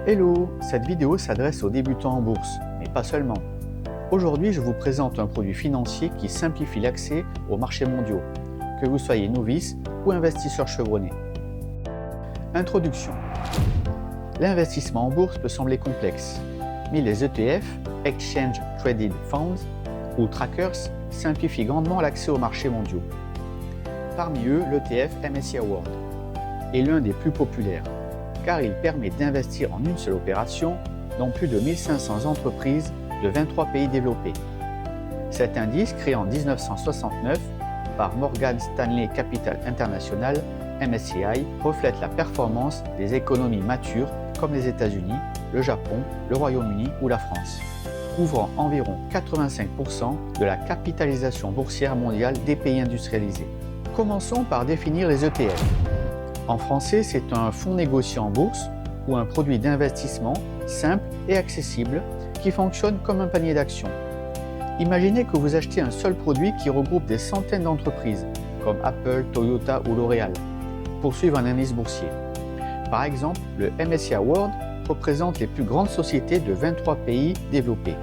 Hello, cette vidéo s'adresse aux débutants en bourse, mais pas seulement. Aujourd'hui, je vous présente un produit financier qui simplifie l'accès aux marchés mondiaux, que vous soyez novice ou investisseur chevronné. Introduction. L'investissement en bourse peut sembler complexe, mais les ETF, Exchange Traded Funds, ou Trackers, simplifient grandement l'accès aux marchés mondiaux. Parmi eux, l'ETF MSCI World est l'un des plus populaires, car il permet d'investir en une seule opération dans plus de 1500 entreprises de 23 pays développés. Cet indice, créé en 1969 par Morgan Stanley Capital International, MSCI, reflète la performance des économies matures comme les États-Unis, le Japon, le Royaume-Uni ou la France, couvrant environ 85% de la capitalisation boursière mondiale des pays industrialisés. Commençons par définir les ETF. En français, c'est un fonds négocié en bourse ou un produit d'investissement simple et accessible qui fonctionne comme un panier d'actions. Imaginez que vous achetez un seul produit qui regroupe des centaines d'entreprises comme Apple, Toyota ou L'Oréal pour suivre un indice boursier. Par exemple, le MSCI World représente les plus grandes sociétés de 23 pays développés.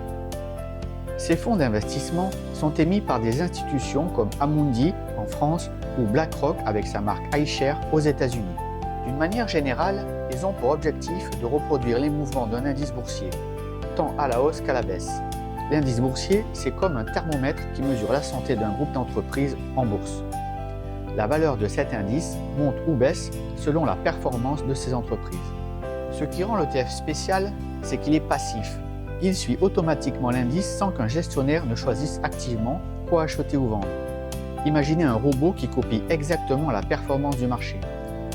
Ces fonds d'investissement sont émis par des institutions comme Amundi en France ou BlackRock avec sa marque iShares aux États-Unis. D'une manière générale, ils ont pour objectif de reproduire les mouvements d'un indice boursier, tant à la hausse qu'à la baisse. L'indice boursier, c'est comme un thermomètre qui mesure la santé d'un groupe d'entreprises en bourse. La valeur de cet indice monte ou baisse selon la performance de ces entreprises. Ce qui rend l'ETF spécial, c'est qu'il est passif. Il suit automatiquement l'indice sans qu'un gestionnaire ne choisisse activement quoi acheter ou vendre. Imaginez un robot qui copie exactement la performance du marché,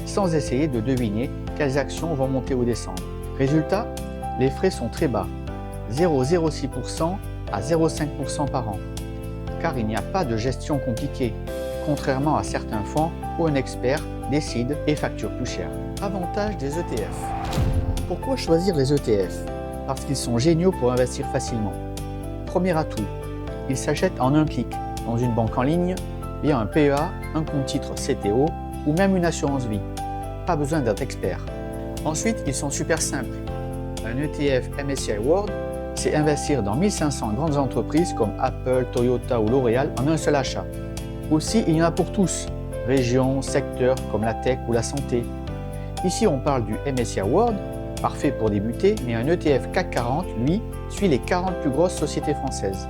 sans essayer de deviner quelles actions vont monter ou descendre. Résultat, les frais sont très bas, 0,06% à 0,5% par an, car il n'y a pas de gestion compliquée, contrairement à certains fonds où un expert décide et facture plus cher. Avantage des ETF. Pourquoi choisir les ETF? Parce qu'ils sont géniaux pour investir facilement. Premier atout, ils s'achètent en un clic, dans une banque en ligne, via un PEA, un compte titre CTO ou même une assurance vie. Pas besoin d'être expert. Ensuite, ils sont super simples. Un ETF MSCI World, c'est investir dans 1500 grandes entreprises comme Apple, Toyota ou L'Oréal en un seul achat. Aussi, il y en a pour tous, régions, secteurs comme la tech ou la santé. Ici, on parle du MSCI World, parfait pour débuter, mais un ETF CAC 40, lui, suit les 40 plus grosses sociétés françaises.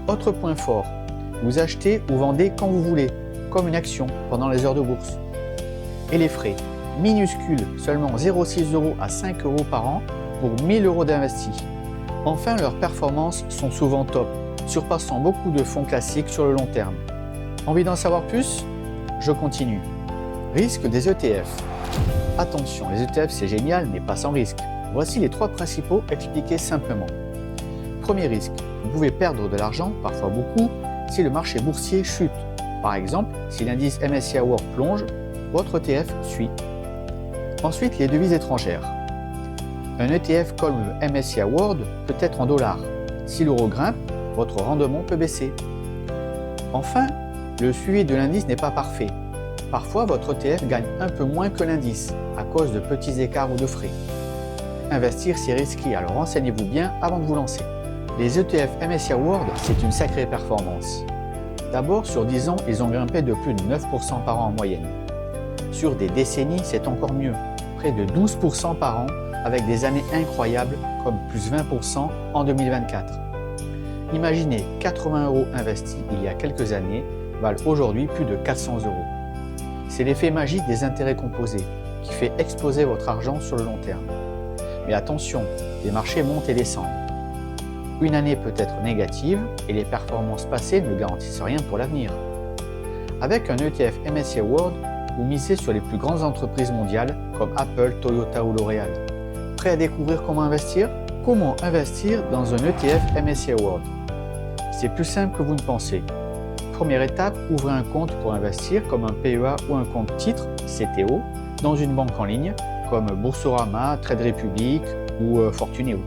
Autre point fort, vous achetez ou vendez quand vous voulez, comme une action pendant les heures de bourse. Et les frais, minuscules, seulement 0,6 € à 5 € par an pour 1000 € d'investis. Enfin, leurs performances sont souvent top, surpassant beaucoup de fonds classiques sur le long terme. Envie d'en savoir plus? Je continue. Risque des ETF. Attention, les ETF c'est génial, mais pas sans risque. Voici les 3 principaux expliqués simplement. Premier risque, vous pouvez perdre de l'argent, parfois beaucoup, si le marché boursier chute. Par exemple, si l'indice MSCI World plonge, votre ETF suit. Ensuite, les devises étrangères. Un ETF comme le MSCI World peut être en dollars. Si l'euro grimpe, votre rendement peut baisser. Enfin, le suivi de l'indice n'est pas parfait. Parfois, votre ETF gagne un peu moins que l'indice, à cause de petits écarts ou de frais. Investir, c'est risqué, alors renseignez-vous bien avant de vous lancer. Les ETF MSCI World, c'est une sacrée performance. D'abord, sur 10 ans, ils ont grimpé de plus de 9% par an en moyenne. Sur des décennies, c'est encore mieux, près de 12% par an, avec des années incroyables comme plus 20% en 2024. Imaginez 80 € investis il y a quelques années valent aujourd'hui plus de 400 €. C'est l'effet magique des intérêts composés qui fait exploser votre argent sur le long terme. Mais attention, les marchés montent et descendent. Une année peut être négative et les performances passées ne garantissent rien pour l'avenir. Avec un ETF MSCI World, vous misez sur les plus grandes entreprises mondiales comme Apple, Toyota ou L'Oréal. Prêt à découvrir comment investir? Comment investir dans un ETF MSCI World? C'est plus simple que vous ne pensez. Première étape, ouvrez un compte pour investir comme un PEA ou un compte titre CTO dans une banque en ligne comme Boursorama, Trade Republic ou Fortuneo.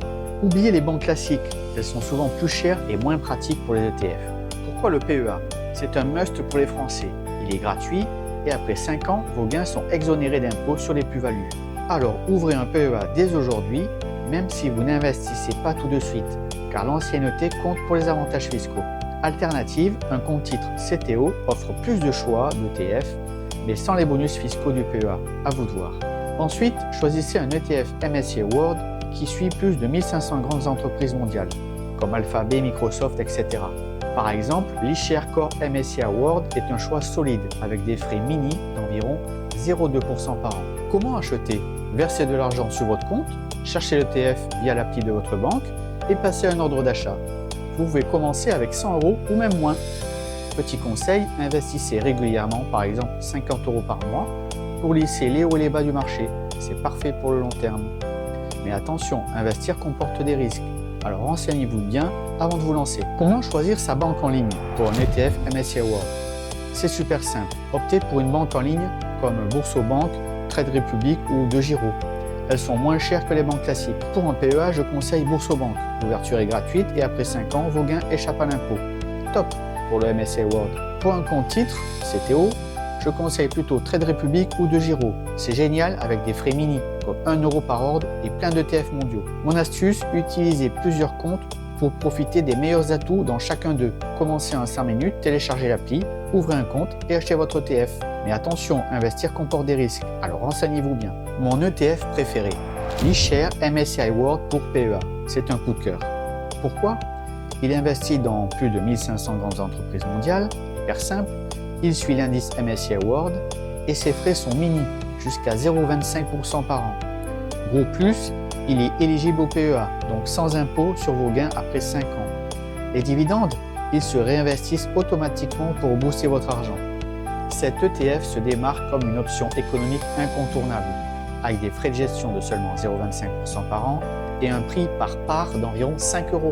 Oubliez les banques classiques, elles sont souvent plus chères et moins pratiques pour les ETF. Pourquoi le PEA? C'est un must pour les Français. Il est gratuit et après 5 ans, vos gains sont exonérés d'impôts sur les plus-values. Alors ouvrez un PEA dès aujourd'hui même si vous n'investissez pas tout de suite, car l'ancienneté compte pour les avantages fiscaux. Alternative, un compte titre CTO offre plus de choix d'ETF, mais sans les bonus fiscaux du PEA, à vous de voir. Ensuite, choisissez un ETF MSCI World qui suit plus de 1500 grandes entreprises mondiales, comme Alphabet, Microsoft, etc. Par exemple, l'iShares Core MSCI World est un choix solide avec des frais mini d'environ 0,2% par an. Comment acheter? Versez de l'argent sur votre compte, cherchez l'ETF via l'appli de votre banque et passez un ordre d'achat. Vous pouvez commencer avec 100 € ou même moins. Petit conseil, investissez régulièrement, par exemple 50 € par mois, pour lisser les hauts et les bas du marché. C'est parfait pour le long terme. Mais attention, investir comporte des risques. Alors renseignez-vous bien avant de vous lancer. Comment choisir sa banque en ligne pour un ETF MSCI World? C'est super simple. Optez pour une banque en ligne comme Boursorama, Trade Republic ou DEGIRO. Elles sont moins chères que les banques classiques. Pour un PEA, je conseille Boursorama. L'ouverture est gratuite et après 5 ans, vos gains échappent à l'impôt. Top pour le MSCI World. Pour un compte titre, CTO, je conseille plutôt Trade Republic ou DEGIRO. C'est génial avec des frais mini, comme 1 € par ordre et plein d'ETF mondiaux. Mon astuce, utilisez plusieurs comptes pour profiter des meilleurs atouts dans chacun d'eux. Commencez en 5 minutes, téléchargez l'appli, ouvrez un compte et achetez votre ETF. Mais attention, investir comporte des risques, alors renseignez-vous bien. Mon ETF préféré, l'iShares MSCI World pour PEA. C'est un coup de cœur. Pourquoi? Il investit dans plus de 1500 grandes entreprises mondiales, hyper simple. Il suit l'indice MSCI World et ses frais sont mini, jusqu'à 0,25% par an. Gros plus, il est éligible au PEA, donc sans impôt sur vos gains après 5 ans. Les dividendes, ils se réinvestissent automatiquement pour booster votre argent. Cet ETF se démarque comme une option économique incontournable, avec des frais de gestion de seulement 0,25% par an et un prix par part d'environ 5 €.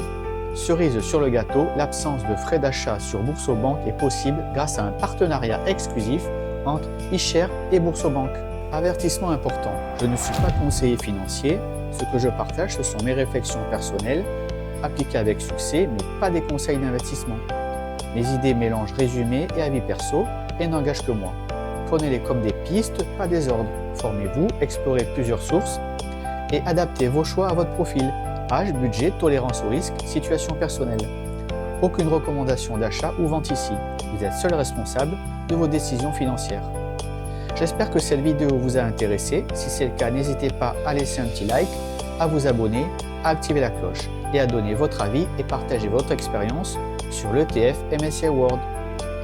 Cerise sur le gâteau, l'absence de frais d'achat sur Boursorama est possible grâce à un partenariat exclusif entre iShares et Boursorama. Avertissement important, je ne suis pas conseiller financier, ce que je partage ce sont mes réflexions personnelles, appliquées avec succès, mais pas des conseils d'investissement. Mes idées mélangent résumés et avis perso et n'engagent que moi. Prenez-les comme des pistes, pas des ordres. Formez-vous, explorez plusieurs sources et adaptez vos choix à votre profil. Âge, budget, tolérance au risque, situation personnelle. Aucune recommandation d'achat ou vente ici. Vous êtes seul responsable de vos décisions financières. J'espère que cette vidéo vous a intéressé. Si c'est le cas, n'hésitez pas à laisser un petit like, à vous abonner, à activer la cloche et à donner votre avis et partager votre expérience sur l'ETF MSCI World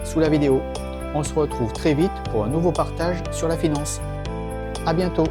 sous la vidéo. On se retrouve très vite pour un nouveau partage sur la finance. À bientôt.